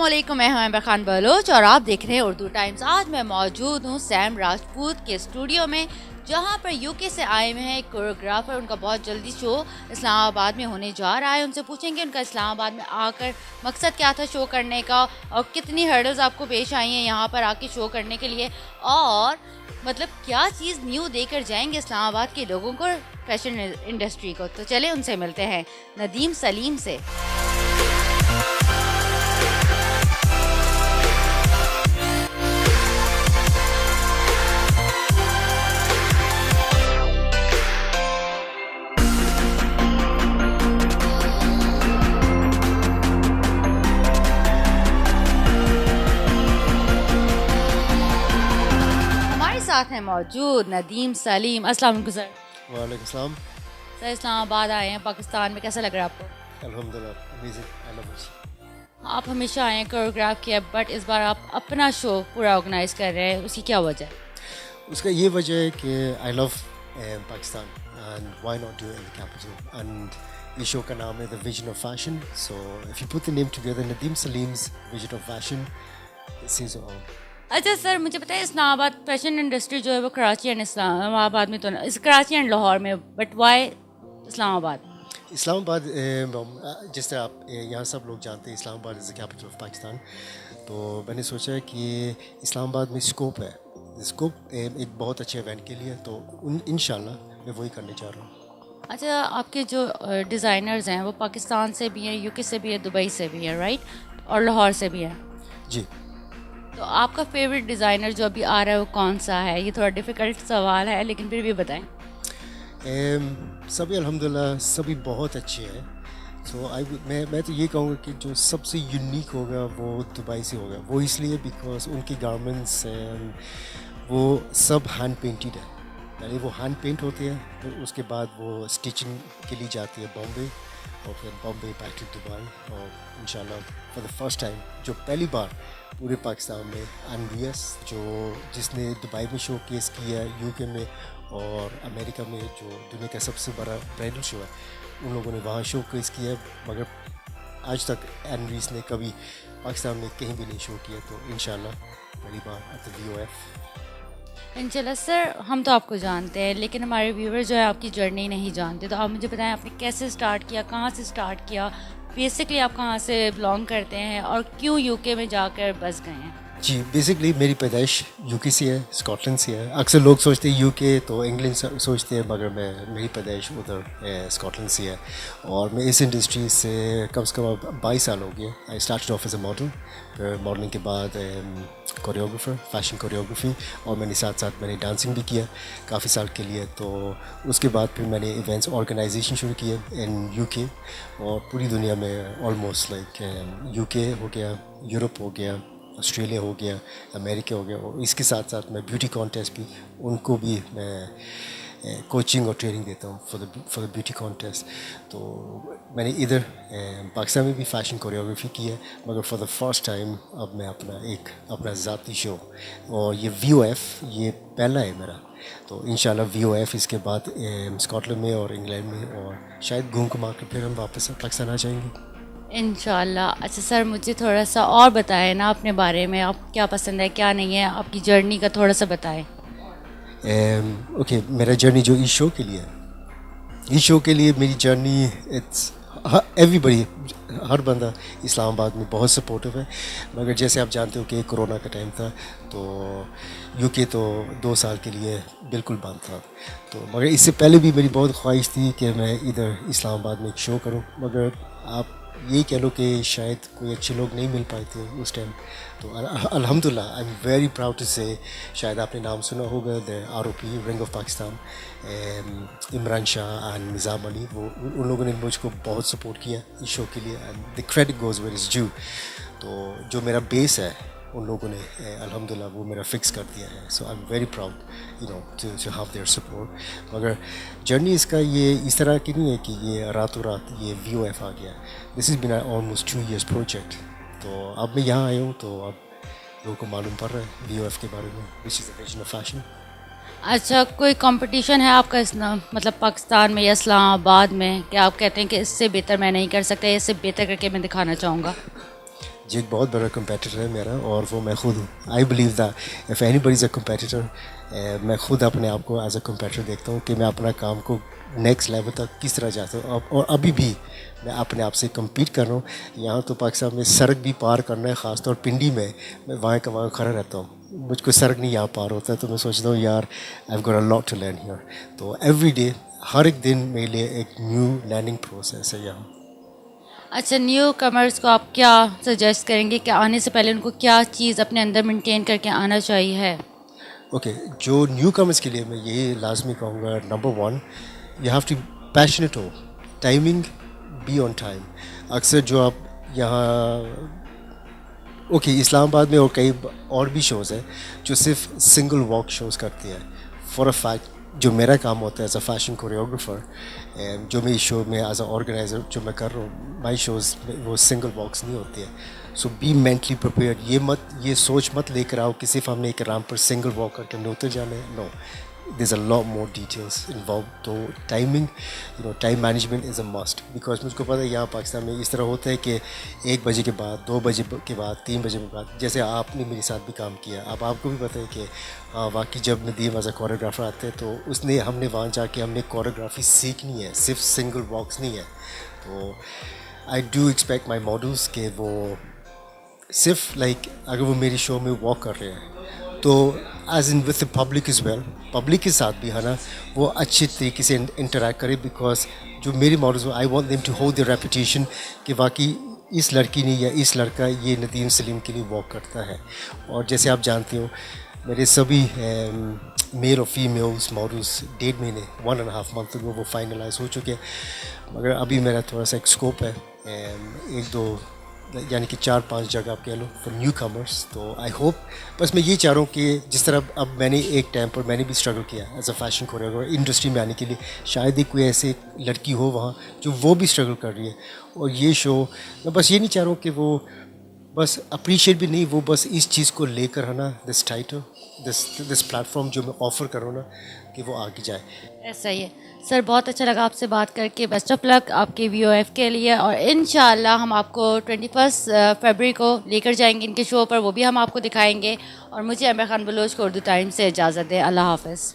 علیکم، میں ہوں امبر خان بلوچ اور آپ دیکھ رہے ہیں اردو ٹائمز. آج میں موجود ہوں سیم راجپوت کے اسٹوڈیو میں، جہاں پر یو کے سے آئے ہوئے ہیں ایک کوریوگرافر. ان کا بہت جلدی شو اسلام آباد میں ہونے جا رہا ہے. ان سے پوچھیں گے ان کا اسلام آباد میں آ کر مقصد کیا تھا شو کرنے کا، اور کتنی ہرڈلز آپ کو پیش آئی ہیں یہاں پر آ کے شو کرنے کے لیے، اور مطلب کیا چیز نیو دے کر جائیں گے اسلام آباد کے لوگوں کو، فیشن انڈسٹری کو. تو چلے ان سے ملتے ہیں، ندیم سلیم سے. ساتھ ہیں موجود ندیم سلیم. السلام علیکم سر. وعلیکم السلام. سر اسلام آباد آئے ہیں پاکستان میں، کیسا لگ رہا ہے آپ کو؟ الحمدللہ امیزنگ. آپ ہمیشہ آئے ہیں، کوریوگراف کیا، بٹ اس بار آپ اپنا شو پورا آرگنائز کر رہے ہیں، اس کی کیا وجہ ہے؟ اس کا یہ وجہ ہے کہ I love Pakistan and why not do in the capital. And اس شو کا نام ہے the vision of fashion. So if you put the name together, Nadeem Saleem's vision of fashion, this is all. اچھا سر، مجھے پتا ہے اسلام آباد فیشن انڈسٹری جو ہے وہ کراچی اینڈ اسلام آباد میں تو کراچی اینڈ لاہور میں، بٹ وائی اسلام آباد؟ اسلام آباد جس طرح آپ یہاں سب لوگ جانتے ہیں، اسلام آباد از دا کیپٹل آف پاکستان. تو میں نے سوچا کہ اسلام آباد میں اسکوپ ہے، اسکوپ ایک بہت اچھے ایونٹ کے لیے، تو انشاءاللہ میں وہی کرنے چاہ رہا ہوں. اچھا، آپ کے جو ڈیزائنرز ہیں وہ پاکستان سے بھی ہیں، یو کے سے بھی ہے، دبئی سے بھی ہے، رائٹ، اور لاہور سے بھی ہے؟ جی. تو آپ کا فیوریٹ ڈیزائنر جو ابھی آ رہا ہے وہ کون سا ہے؟ یہ تھوڑا ڈیفیکلٹ سوال ہے لیکن پھر بھی بتائیں. سبھی الحمدللہ سبھی بہت اچھے ہیں. سو میں تو یہ کہوں گا کہ جو سب سے یونیک ہوگا وہ دبئی سے ہوگا. وہ اس لیے بیکاز ان کی گارمنٹس وہ سب ہینڈ پینٹڈ ہے، یعنی وہ ہینڈ پینٹ ہوتے ہیں، پھر اس کے بعد وہ اسٹیچنگ کے لیے جاتی ہے بامبے، اور پھر بامبے بیک ٹو دبئی. اور انشاءاللہ فار دا فرسٹ ٹائم، جو پہلی بار پورے پاکستان میں، انویس جس نے دبئی میں شو کیس کیا ہے، یو کے میں اور امریکہ میں جو دنیا کا سب سے بڑا برائڈل شو ہے، ان لوگوں نے وہاں شو کیس کیا ہے. مگر آج تک انویس نے کبھی پاکستان میں کہیں بھی نہیں شو کیا. تو انشاءاللہ پہلی بار ایٹ دا VOF. انشاءاللہ. سر ہم تو آپ کو جانتے ہیں لیکن ہمارے ویور جو ہے آپ کی جرنی نہیں جانتے، تو آپ مجھے بتائیں آپ نے کیسے اسٹارٹ کیا، کہاں سے اسٹارٹ کیا، بیسکلی آپ کہاں سے بلانگ کرتے ہیں، اور کیوں یو کے میں جا کر بس گئے ہیں؟ جی، بیسکلی میری پیدائش یو کے سے ہے، اسکاٹ لینڈ سے ہے. اکثر لوگ سوچتے ہیں یو کے تو انگلینڈ سوچتے ہیں، مگر میری پیدائش ادھر اسکاٹ لینڈ سے ہے. اور میں اس انڈسٹری سے کم سے کم 22 سال ہو گئے. I started off as a model, پھر ماڈلنگ کے بعد کوریوگرافر، فیشن کوریوگرافی، اور میں نے ساتھ میں نے ڈانسنگ بھی کیا کافی سال کے لیے. تو اس کے بعد پھر میں نے ایونٹس آرگنائزیشن شروع کیے ان یو کے، اور پوری دنیا میں آلموسٹ لائک یو کے ہو گیا، یورپ ہو گیا، آسٹریلیا ہو گیا، امریکہ ہو گیا. اور اس کے ساتھ میں بیوٹی کانٹیسٹ بھی، ان کو بھی میں کوچنگ اور ٹریننگ دیتا ہوں فار دا بیوٹی کانٹیسٹ. تو میں نے ادھر پاکستان میں بھی فیشن کوریوگرافی کی ہے، مگر فار دا فرسٹ ٹائم اب میں اپنا ذاتی شو، اور یہ VOF یہ پہلا ہے میرا. تو انشاءاللہ VOF اس کے بعد اسکاٹ لینڈ میں اور انگلینڈ میں، اور شاید گھوم گھما کے پھر ہم واپس پاکستان آ جائیں گے انشاءاللہ. اچھا سر، مجھے تھوڑا سا اور بتائیں نا اپنے بارے میں، آپ کیا پسند ہے کیا نہیں ہے، آپ کی جرنی کا تھوڑا سا بتائیں. اوکے، میرا جرنی جو اس شو کے لیے میری جرنی، اٹس ایوری بڑی، ہر بندہ اسلام آباد میں بہت سپورٹیو ہے. مگر جیسے آپ جانتے ہو کہ کرونا کا ٹائم تھا، تو یو کے تو 2 سال کے لیے بالکل بند تھا. تو مگر اس سے پہلے بھی میری بہت خواہش تھی کہ میں ادھر اسلام آباد میں ایک شو کروں. مگر آپ یہی کہہ لو کہ شاید کوئی اچھے لوگ نہیں مل پائے تھے اس ٹائم. تو الحمدللہ I am very proud to سے، شاید آپ نے نام سنا ہوگا، the ROP ring of Pakistan, Imran Shah and Nizam Ali, وہ ان لوگوں نے مجھ کو بہت سپورٹ کیا اس شو کے لیے. And the credit goes where is due. تو جو میرا بیس ہے ان لوگوں نے الحمدللہ وہ میرا فکس کر دیا ہے. So I am very proud to have their support. مگر جرنی اس کا یہ اس طرح کی نہیں ہے کہ یہ راتوں رات یہ VOF آ گیا. دس از بین آلموسٹ 2 years پروجیکٹ. تو اب میں یہاں آیا ہوں تو اب لوگوں کو معلوم پڑ رہا ہے VOF کے بارے میں، وچ از دا ویژن آف فیشن. اچھا، کوئی کمپٹیشن ہے آپ کا مطلب پاکستان میں یا اسلام آباد میں کہ آپ کہتے ہیں کہ اس سے بہتر میں نہیں کر سکتا، اس سے بہتر کر کے میں دکھانا چاہوں گا؟ جو ایک بہت بڑا کمپیٹیٹر ہے میرا، اور وہ میں خود ہوں. I believe that if anybody is a competitor, میں خود اپنے آپ کو ایز اے کمپیٹیٹر دیکھتا ہوں کہ میں اپنا کام کو نیکسٹ لیول تک کس طرح جاتا ہوں. اور ابھی بھی میں اپنے آپ سے کمپیٹ کر رہا ہوں. یہاں تو پاکستان میں سڑک بھی پار کرنا ہے، خاص طور پنڈی میں وہاں کا وہاں کھڑا رہتا ہوں. مجھ کو سڑک نہیں یہاں پار ہوتا ہے، تو میں سوچتا ہوں یار آئی گوٹ اے لاٹ ٹو لرن ہیئر. تو ایوری ڈے، ہر ایک دن میرے لیے ایک نیو لرننگ پروسیس ہے یہاں. اچھا، نیو کمرس کو آپ کیا سجیسٹ کریں گے کہ آنے سے پہلے ان کو کیا چیز اپنے اندر مینٹین کر کے آنا چاہیے ہے؟ اوکے، جو نیو کمرس کے لیے میں یہی لازمی کہوں گا، number 1 you have to passionate ہو. Timing, be on time. اکثر جو آپ یہاں اوکے اسلام آباد میں اور کئی اور بھی شوز ہیں جو صرف سنگل واک شوز کرتے ہیں. فار اے فیکٹ جو میرا کام ہوتا ہے ایز اے فیشن کوریوگرافر، جو میری شو میں ایز اے آرگنائزر جو میں کر رہا ہوں، مائی شوز وہ سنگل واکس نہیں ہوتے ہیں. سو بی مینٹلی پریپیئرڈ. یہ سوچ مت لے کر آؤ کہ صرف ہم نے ایک رام پر سنگل واک کر کے اتر جانا ہے. نو، دیر از اے لاٹ مور ڈیٹیلس انوالو. تو timing, time management is a must. Because مجھ کو پتہ ہے یہاں پاکستان میں اس طرح ہوتا ہے کہ 1 بجے کے بعد، 2 بجے کے بعد، 3 بجے کے بعد، جیسے آپ نے میرے ساتھ بھی کام کیا. اب آپ کو بھی پتہ ہے کہ واقعی جب ندیم ایز اے کوریوگرافر آتے ہیں تو ہم نے وہاں جا کے ہم نے کوریوگرافی سیکھنی ہے، صرف سنگل واکس نہیں ہے. تو I do expect my models کہ وہ صرف لائک اگر وہ میری شو میں واک کر رہے ہیں تو as in with public as well, public کے ساتھ بھی ہے نا وہ اچھے طریقے سے انٹریکٹ کرے. بیکاز جو میری models I want them to hold their reputation کہ واقعی اس لڑکی نے یا اس لڑکا یہ ندیم سلیم کے لیے واک کرتا ہے. اور جیسے آپ جانتے ہو میرے سبھی میل اور فیمیلس ماڈلس 1.5 مہینے 1.5 منتھ میں وہ فائنلائز ہو چکے ہیں. مگر ابھی میرا تھوڑا سا ایک اسکوپ ہے، 1-2 یعنی کہ 4-5 جگہ آپ کہہ لو فار نیو کمرس. تو آئی ہوپ، بس میں یہ چاہ رہا ہوں کہ جس طرح اب میں نے ایک ٹائم پر میں نے بھی اسٹرگل کیا as a fashion choreographer industry میں آنے کے لیے، شاید ہی کوئی ایسے لڑکی ہو وہاں جو وہ بھی اسٹرگل کر رہی ہے. اور یہ شو میں بس یہ نہیں چاہ رہا ہوں کہ وہ بس اپریشیٹ بھی نہیں، وہ بس اس چیز کو لے کر ہے نا دس ٹائٹل دس پلیٹفارم جو میں آفر کر رہا ہوں نا کہ وہ آگے جائے. ایسا ہی ہے سر، بہت اچھا لگا آپ سے بات کر کے. بیسٹ آف لک آپ کے VOF کے لیے، اور انشاءاللہ ہم آپ کو 21 فروری کو لے کر جائیں گے ان کے شو پر، وہ بھی ہم آپ کو دکھائیں گے. اور مجھے عامر خان بلوچ کو اردو ٹائم سے اجازت دیں. اللہ حافظ.